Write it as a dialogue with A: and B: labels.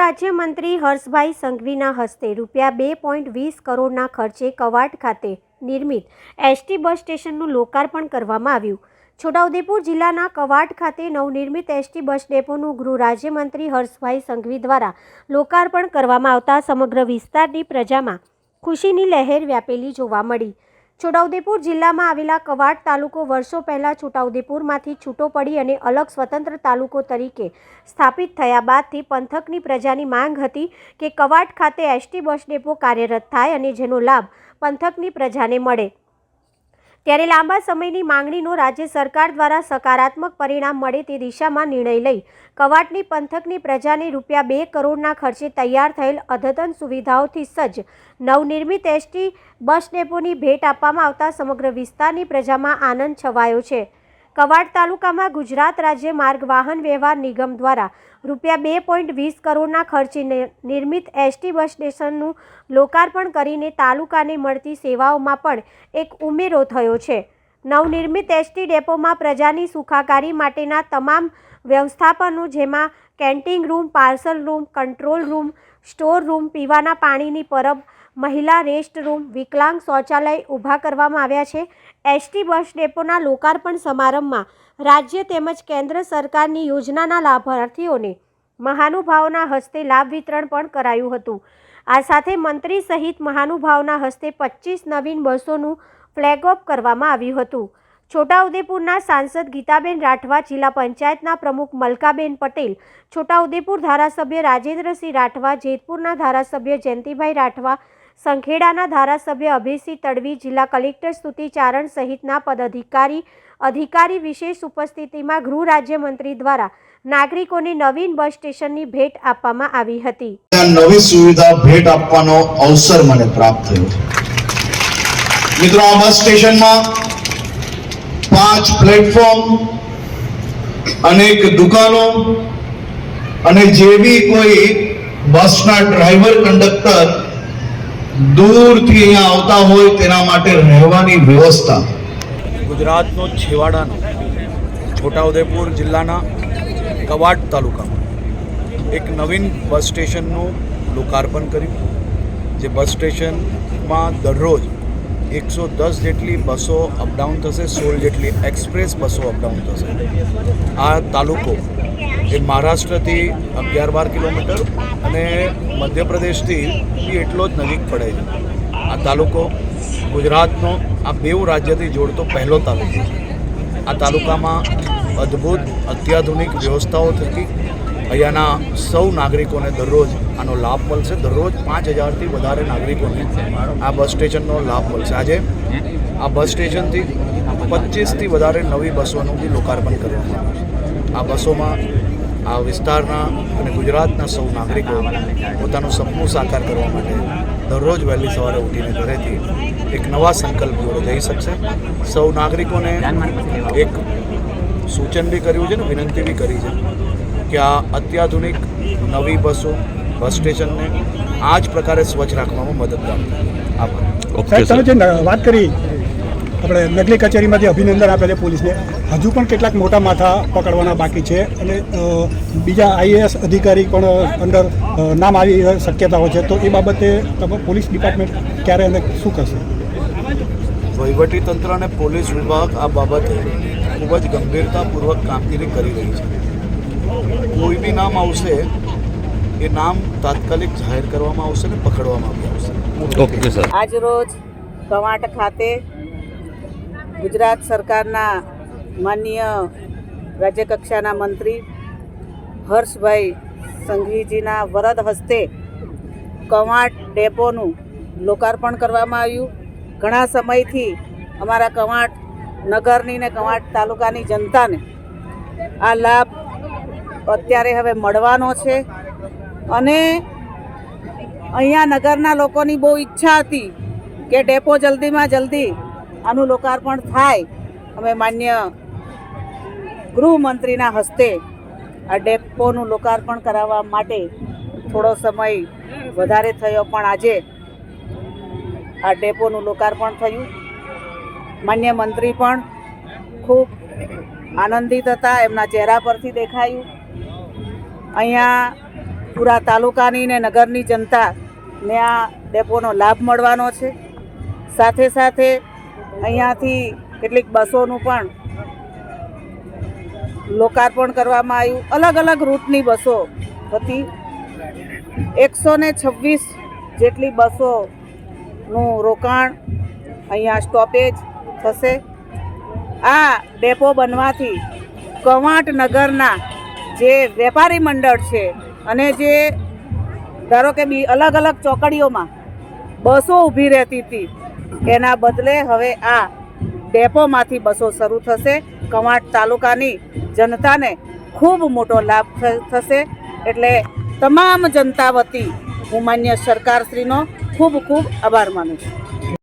A: રાજ્યમંત્રી હર્ષભાઈ સંઘવીના હસ્તે રૂપિયા 2.20 કરોડના ખર્ચે કવાંટ ખાતે નિર્મિત એસટી બસ સ્ટેશનનું લોકાર્પણ કરવામાં આવ્યું। છોટાઉદેપુર જિલ્લાના કવાંટ ખાતે નવનિર્મિત એસટી બસ ડેપોનું ગૃહ રાજ્યમંત્રી હર્ષભાઈ સંઘવી દ્વારા લોકાર્પણ કરવામાં આવતા સમગ્ર વિસ્તારની પ્રજામાં ખુશીની લહેર વ્યાપેલી જોવા મળી। છોટાઉદેપુર જિલ્લામાં આવેલા કવાંટ તાલુકો વર્ષો પહેલાં છોટાઉદેપુરમાંથી છૂટો પડી અને અલગ સ્વતંત્ર તાલુકો તરીકે સ્થાપિત થયા બાદથી પંથકની પ્રજાની માંગ હતી કે કવાંટ ખાતે એસટી બસ ડેપો કાર્યરત થાય અને જેનો લાભ પંથકની પ્રજાને મળે। ત્યારે લાંબા સમયની માંગણીનો રાજ્ય સરકાર દ્વારા સકારાત્મક પરિણામ મળે તે દિશામાં નિર્ણય લઈ કવાંટની પંથકની પ્રજાને રૂપિયા 2 કરોડના ખર્ચે તૈયાર થયેલ અદ્યતન સુવિધાઓથી સજ્જ નવનિર્મિત એસટી બસ ડેપોની ભેટ આપવામાં આવતા સમગ્ર વિસ્તારની પ્રજામાં આનંદ છવાયો છે। કવાંટ તાલુકામાં ગુજરાત રાજ્ય માર્ગ વાહન વ્યવહાર નિગમ દ્વારા રૂપિયા 2.20 કરોડના ખર્ચે નિર્મિત એસટી બસ સ્ટેશનનું લોકાર્પણ કરીને તાલુકાને મળતી સેવાઓમાં પણ એક ઉમેરો થયો છે। નવનિર્મિત એસટી ડેપોમાં પ્રજાની સુખાકારી માટેના તમામ વ્યવસ્થાપનો જેમાં canteen room, parcel room, control room, store room, પીવાના પાણીની પરબ, મહિલા રેસ્ટ રૂમ, વિકલાંગ શૌચાલય ઊભા કરવામાં આવ્યા છે। એસટી બસ ડેપોના લોકાર્પણ સમારંભમાં રાજ્ય તેમજ કેન્દ્ર સરકારની યોજનાના લાભાર્થીઓને મહાનુભાવોના હસ્તે લાભ વિતરણ પણ કરાયું હતું। આ સાથે મંત્રી સહિત મહાનુભાવોના હસ્તે 25 નવીન બસોનું ફ્લેગ ઓફ કરવામાં આવ્યું હતું। છોટાઉદેપુરના સાંસદ ગીતાબેન રાઠવા, જિલ્લા પંચાયતના પ્રમુખ મલકાબેન પટેલ, છોટાઉદેપુર ધારાસભ્ય રાજેન્દ્રસિંહ રાઠવા, જેતપુરના ધારાસભ્ય જયંતિભાઈ રાઠવા, સંખેડાના ધારાસભ્ય અભયસિંહ તડવી, જિલ્લા કલેક્ટર સ્તુતિ ચારણ સહિતના અધિકારી વિશેષ ઉપસ્થિતિમાં ગૃહ રાજ્યમંત્રી દ્વારા નાગરિકોને નવીન બસ સ્ટેશનની ભેટ આપવામાં આવી હતી।
B: નવી સુવિધા ભેટ આપવાનો અવસર મને પ્રાપ્ત થયો। મિત્રો, આ બસ સ્ટેશનમાં 5 પ્લેટફોર્મ, અનેક દુકાનો અને જેવી કોઈ બસના ડ્રાઈવર કંડક્ટર દૂરથી અહીંયા આવતા હોય તેના માટે રહેવાની વ્યવસ્થા।
C: ગુજરાતનો છેવાડાનો છોટાઉદેપુર જિલ્લાના કવાંટ તાલુકામાં એક નવીન બસ સ્ટેશનનું લોકાર્પણ કર્યું। જે બસ સ્ટેશનમાં દરરોજ 110 જેટલી બસો અપડાઉન થશે, 16 જેટલી એક્સપ્રેસ બસો અપડાઉન થશે। આ તાલુકો એ મહારાષ્ટ્રથી 11-12 કિલોમીટર અને મધ્યપ્રદેશથી એટલો જ નજીક પડે છે। આ તાલુકો ગુજરાતનો આ બેઉ રાજ્યથી જોડતો પહેલો તાલુકો છે। આ તાલુકામાં અદ્ભુત અત્યાધુનિક વ્યવસ્થાઓ થકી અહીંયાના સૌ નાગરિકોને દરરોજ આનો લાભ મળશે। દરરોજ 5000થી વધારે નાગરિકોને આ બસ સ્ટેશનનો લાભ મળશે। આજે આ બસ સ્ટેશનથી 25થી વધારે નવી બસોનું બી લોકાર્પણ કરવામાં આવ્યું છે। આ બસોમાં આ વિસ્તારના અને ગુજરાતના સૌ નાગરિકો પોતાનું સપનું સાકાર કરવા માટે દરરોજ વહેલી સવારે ઉઠીને ઘરેથી એક નવા સંકલ્પ જોડે જઈ શકશે। સૌ નાગરિકોને એક સૂચન બી કર્યું છે ને વિનંતી બી કરી છે કે આ અત્યાધુનિક નવી બસો બસ સ્ટેશનને આ જ પ્રકારે સ્વચ્છ રાખવામાં મદદગાર થાય। આભાર।
D: સાહેબ, તમે જે વાત કરી આપણે નકલી કચેરીમાંથી અભિનંદન આપે છે પોલીસને, હજુ પણ કેટલાક મોટા માથા પકડવાના બાકી છે અને બીજા આઈએએસ અધિકારી પણ અંદર નામ આવી શક્યતાઓ છે, તો એ બાબતે પોલીસ ડિપાર્ટમેન્ટ ક્યારે અને શું કરશે?
C: વહીવટીતંત્ર અને પોલીસ વિભાગ આ બાબતે ખૂબ જ ગંભીરતાપૂર્વક કામગીરી કરી રહી છે। કોઈ બી નામ આવશે એ નામ તાત્કાલિક જાહેર કરવામાં આવશે ને પકડવામાં આવશે।
E: Okay sir.
F: આજ રોજ કવાંટ ખાતે ગુજરાત સરકારના માનનીય રાજ્યકક્ષાના મંત્રી હર્ષભાઈ સંઘવીજીના વરદ હસ્તે કવાંટ ડેપોનું લોકાર્પણ કરવામાં આવ્યું। ઘણા સમયથી અમારા કવાંટ નગરની ને કવાંટ તાલુકાની જનતાને આ લાભ અત્યારે હવે મળવાનો છે અને અહીંયા નગરના લોકોની બહુ ઈચ્છા હતી કે ડેપો જલ્દીમાં જલ્દી આનું લોકાર્પણ થાય। અમે માન્ય ગૃહમંત્રીના હસ્તે આ ડેપોનું લોકાર્પણ કરાવવા માટે થોડો સમય વધારે થયો, પણ આજે આ ડેપોનું લોકાર્પણ થયું। માન્ય મંત્રી પણ ખૂબ આનંદિત હતા, એમના ચહેરા પરથી દેખાયું। અહીંયા પૂરા તાલુકાની ને નગરની જનતાને આ ડેપોનો લાભ મળવાનો છે. સાથે સાથે અહીંયાથી કેટલીક બસોનું પણ લોકાર્પણ કરવામાં આવ્યું. અલગ અલગ રૂટની બસો હતી. 126 જેટલી બસોનું રોકાણ અહીંયા સ્ટોપેજ થશે. આ ડેપો બનવાથી કવાંટ નગરના જે વેપારી મંડળ છે અને જે ધારો કે અલગ અલગ ચોકડીઓમાં બસો ઊભી રહેતી હતી એના બદલે હવે આ ડેપોમાંથી બસો શરૂ થશે. કવાંટ તાલુકાની જનતાને ખૂબ મોટો લાભ થશે. એટલે તમામ જનતા વતી હું માન્ય સરકારશ્રીનો ખૂબ ખૂબ આભાર માનું છું.